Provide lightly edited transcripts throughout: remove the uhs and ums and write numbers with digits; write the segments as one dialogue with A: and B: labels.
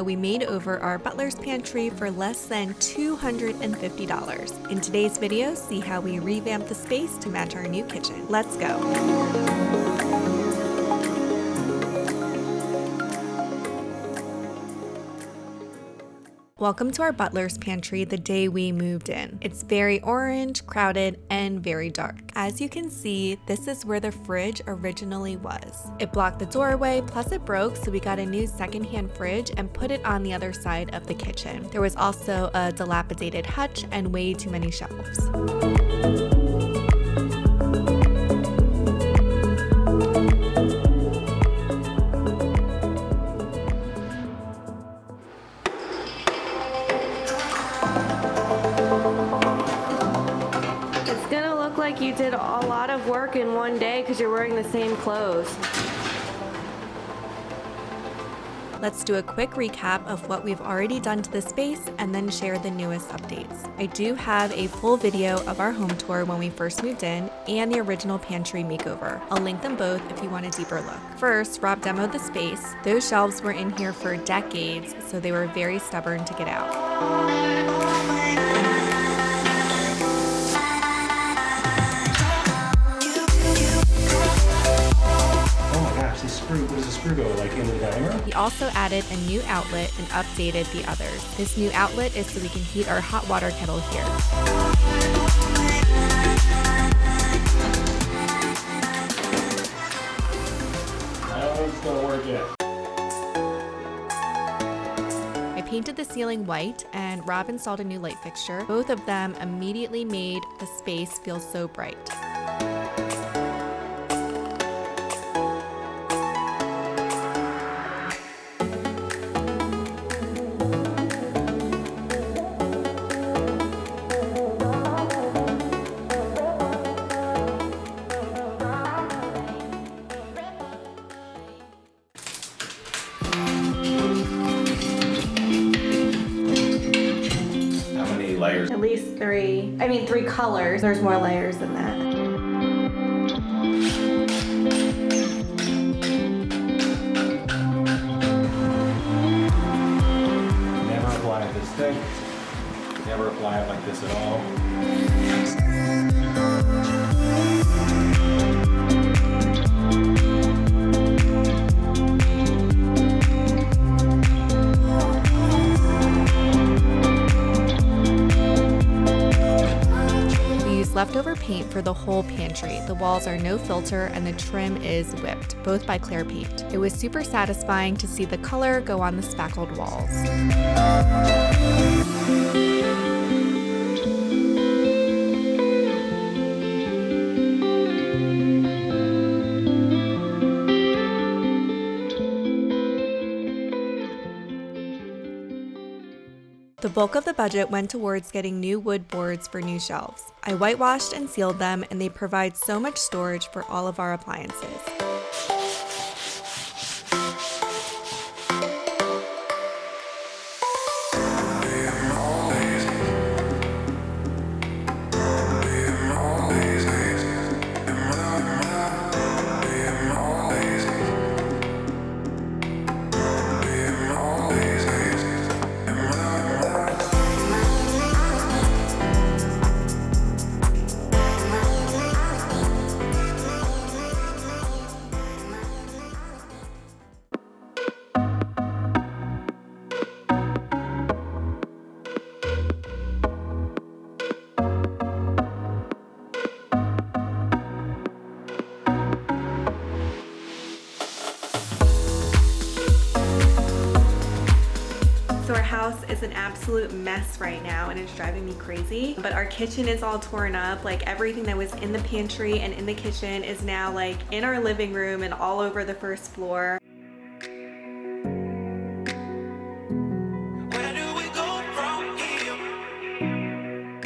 A: we made over our butler's pantry for less than $250. In today's video, see how we revamped the space to match our new kitchen. Let's go. Welcome to our butler's pantry the day we moved in. It's very orange, crowded, and very dark. As you can see, this is where the fridge originally was. It blocked the doorway, plus it broke, so we got a new secondhand fridge and put it on the other side of the kitchen. There was also a dilapidated hutch and way too many shelves.
B: Like you did a lot of work in one day because you're wearing the same clothes.
A: Let's do a quick recap of what we've already done to the space and then share the newest updates. I do have a full video of our home tour when we first moved in and the original pantry makeover. I'll link them both if you want a deeper look. First, Rob demoed the space. Those shelves were in here for decades, so they were very stubborn to get out.
C: Where does the screw go, like into the dining room?
A: He also added a new outlet and updated the others. This new outlet is so we can heat our hot water kettle here.
C: I don't think it's gonna work yet.
A: I painted the ceiling white and Rob installed a new light fixture. Both of them immediately made the space feel so bright.
C: Layers.
B: At least three. I mean, 3 colors. There's more layers than that.
C: Never apply it this thick. Never apply it like this at all.
A: Leftover paint for the whole pantry. The walls are no filter and the trim is whipped, both by Clear Paint. It was super satisfying to see the color go on the spackled walls. The bulk of the budget went towards getting new wood boards for new shelves. I whitewashed and sealed them, and they provide so much storage for all of our appliances. So our house is an absolute mess right now and it's driving me crazy. But our kitchen is all torn up. Like everything that was in the pantry and in the kitchen is now like in our living room and all over the first floor.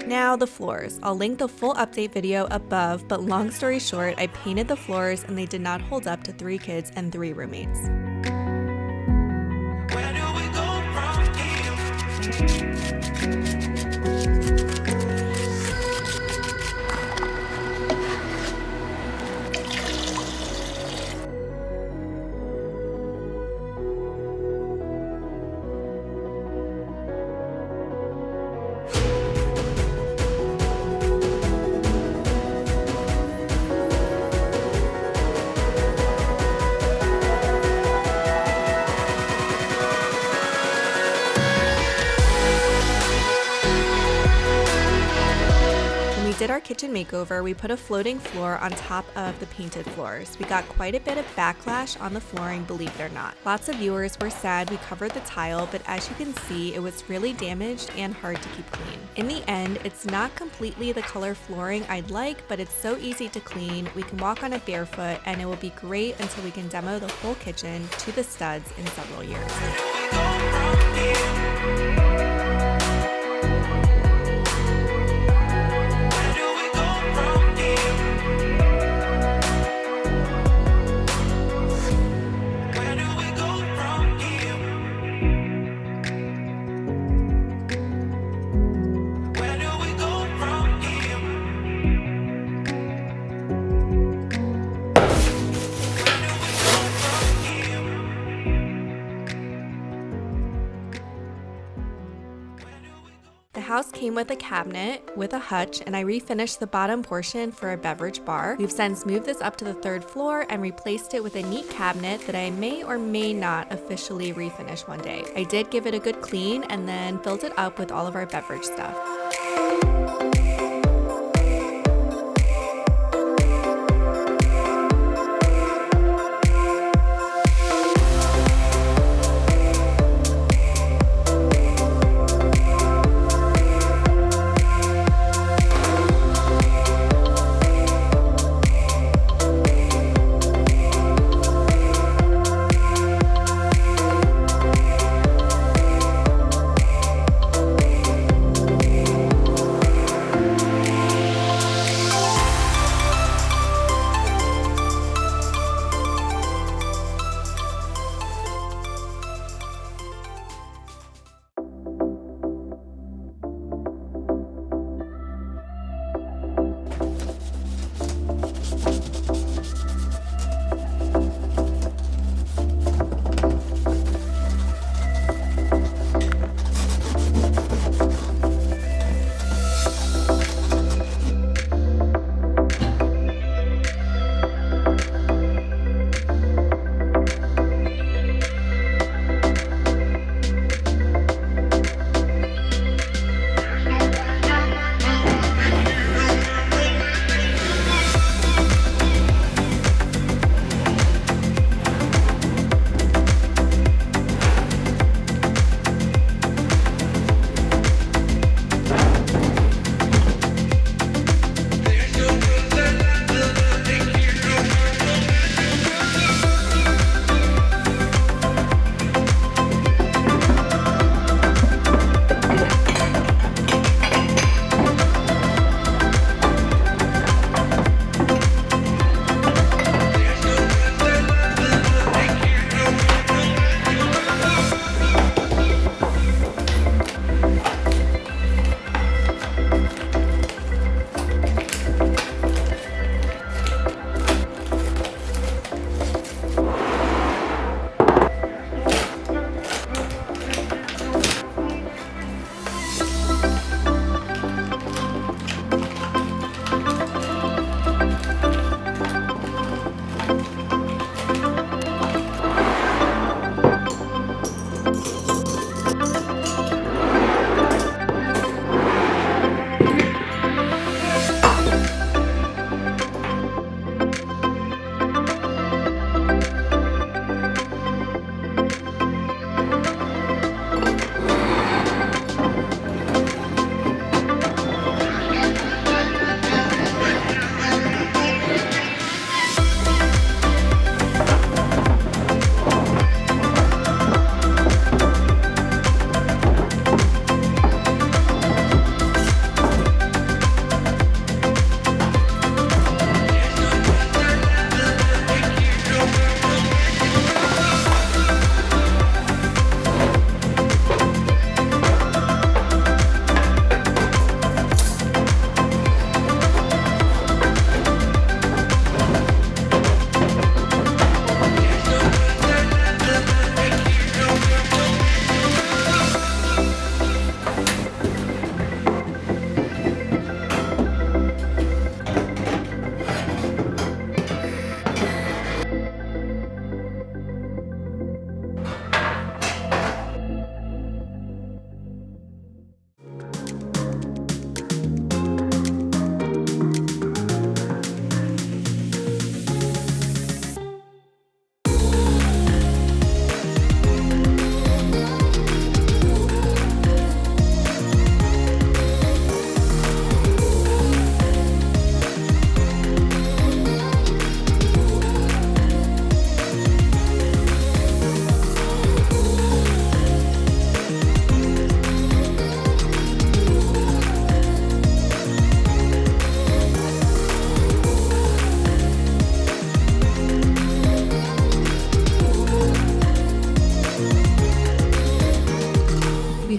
A: Now the floors. I'll link the full update video above, but long story short, I painted the floors and they did not hold up to 3 kids and 3 roommates. did our kitchen makeover, we put a floating floor on top of the painted floors. We got quite a bit of backlash on the flooring, believe it or not. Lots of viewers were sad we covered the tile, but as you can see, it was really damaged and hard to keep clean. In the end, it's not completely the color flooring I'd like, but it's so easy to clean. We can walk on it barefoot, and it will be great until we can demo the whole kitchen to the studs in several years. The house came with a cabinet with a hutch, and I refinished the bottom portion for a beverage bar. We've since moved this up to the 3rd floor and replaced it with a neat cabinet that I may or may not officially refinish one day. I did give it a good clean and then filled it up with all of our beverage stuff.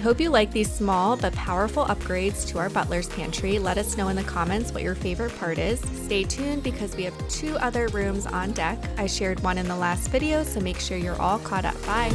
A: hope you like these small but powerful upgrades to our butler's pantry. Let us know in the comments what your favorite part is. Stay tuned because we have 2 other rooms on deck. I shared one in the last video, so make sure you're all caught up. Bye!